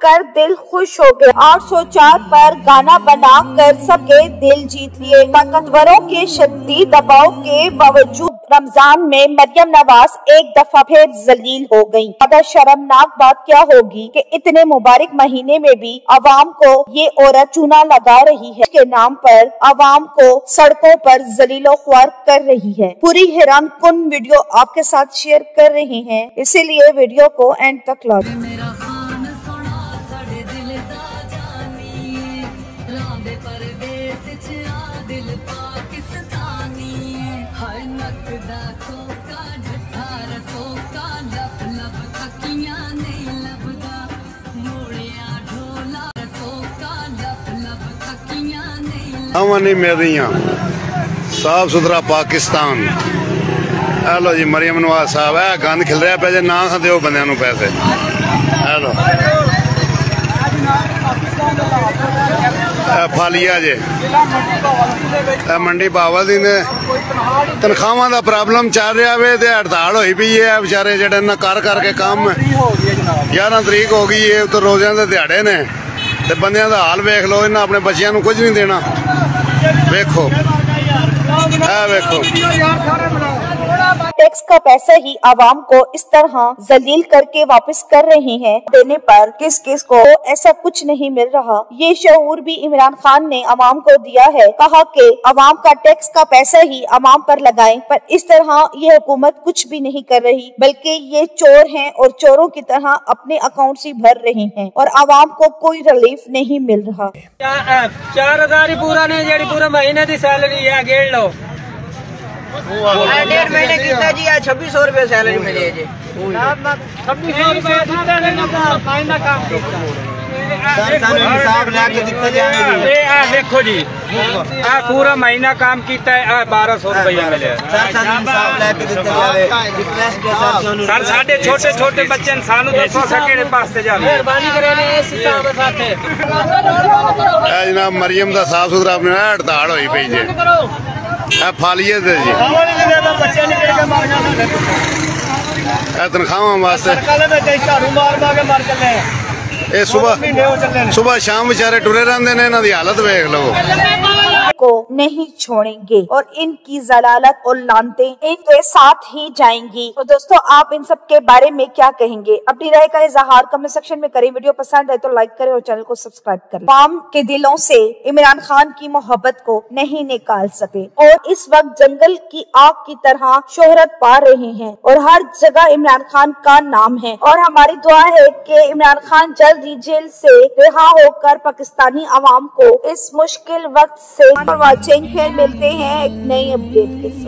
देखकर दिल खुश हो गया। 804 पर गाना बनाकर सबके दिल जीत लिए। ताकतवरों के शदीद दबाव के बावजूद रमजान में मरियम नवाज एक दफा फिर जलील हो गयी। ज्यादा शर्मनाक बात क्या होगी कि इतने मुबारक महीने में भी अवाम को ये औरत चूना लगा रही है, के नाम पर अवाम को सड़कों पर जलीलो ख्वार कर रही है। पूरी हैरान कुन वीडियो आपके साथ शेयर कर रहे हैं, इसीलिए वीडियो को एंड तक ला नहीं मिल रही, साफ सुथरा पाकिस्तान। हेलो जी, मरियम नवाज साहब है गंद खिल रहा पे ना दो बंद पैसे। हेलो फालिया जे मंडी बावलदीन तनखावां दा प्रॉब्लम चल रहा वे, हड़ताल हुई पई है। बेचारे जेडे ना कर करके काम 11 तरीक हो गई है, तो रोज़ियां दे दिहाड़े ने ते बंदियां दा हाल वेख लो। इन्हां अपने बच्चियां नूं कुछ नहीं देना। देखो टैक्स का पैसा ही आवाम को इस तरह जलील करके वापस कर रहे हैं। देने पर किस किस को ऐसा कुछ नहीं मिल रहा। ये शऊर भी इमरान खान ने अवाम को दिया है। कहा कि अवाम का टैक्स का पैसा ही अवाम पर लगाएं, पर इस तरह ये हुकूमत कुछ भी नहीं कर रही, बल्कि ये चोर हैं और चोरों की तरह अपने अकाउंट से भर रहे हैं और अवाम को कोई रिलीफ नहीं मिल रहा। 4000 पूरा नहीं, पूरा महीने की सैलरी है, गेड़ लो। 1.5 महीने कितना जी? 2600 रुपए सैलरी मिली है जी। 2600 रुपए देखो जी, पूरा महीना काम किया है, 1200 रुपया मिले। सर साढ़े छोटे छोटे बच्चे सानू दसो सकेड़े पास से जा मेहरबानी करे इस हिसाब साथे। जनाब मरियम दा साफ सुथरा अपने हड़ताल हुई पई जे फालिए दे जी तनखावां वास्ते। सुबह शाम बेचारे टुरे रहते ने, इन्हां दी हालत वेख लो। को नहीं छोड़ेंगे और इनकी जलालत और लानतें इनके साथ ही जाएंगी। तो दोस्तों, आप इन सब के बारे में क्या कहेंगे? अपनी राय का इजहार कमेंट सेक्शन में करें। वीडियो पसंद है तो लाइक करें और चैनल को सब्सक्राइब करें। आवाम के दिलों से इमरान खान की मोहब्बत को नहीं निकाल सके और इस वक्त जंगल की आग की तरह शोहरत पा रहे हैं और हर जगह इमरान खान का नाम है। और हमारी दुआ है कि इमरान खान जल्द ही जेल से रिहा होकर पाकिस्तानी अवाम को इस मुश्किल वक्त से वाचिंग। फिर मिलते हैं एक नई अपडेट के साथ।